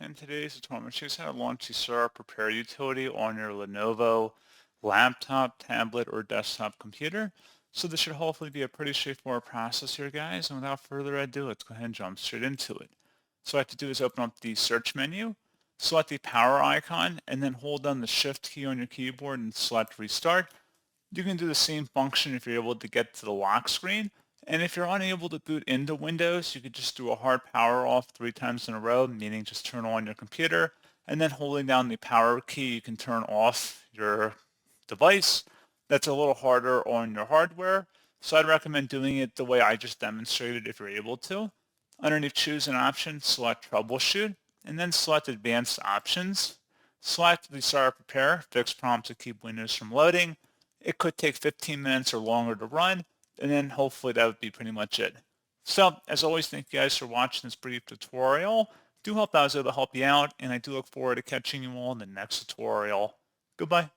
In today's tutorial, I'm going to show you how to launch the Startup Prepare utility on your Lenovo laptop, tablet, or desktop computer. So this should hopefully be a pretty straightforward process here, guys. And without further ado, let's go ahead and jump straight into it. So what I have to do is open up the search menu, select the power icon, and then hold down the Shift key on your keyboard and select Restart. You can do the same function if you're able to get to the lock screen. And if you're unable to boot into Windows, you could just do a hard power off 3 times in a row, meaning just turn on your computer, and then holding down the power key, you can turn off your device. That's a little harder on your hardware, so I'd recommend doing it the way I just demonstrated if you're able to. Underneath Choose an Option, select Troubleshoot, and then select Advanced Options. Select the Startup Prepare, fixed prompt to keep Windows from loading. It could take 15 minutes or longer to run, and then hopefully that would be pretty much it. So, as always, thank you guys for watching this brief tutorial. Do hope I was able to help you out, and I do look forward to catching you all in the next tutorial. Goodbye.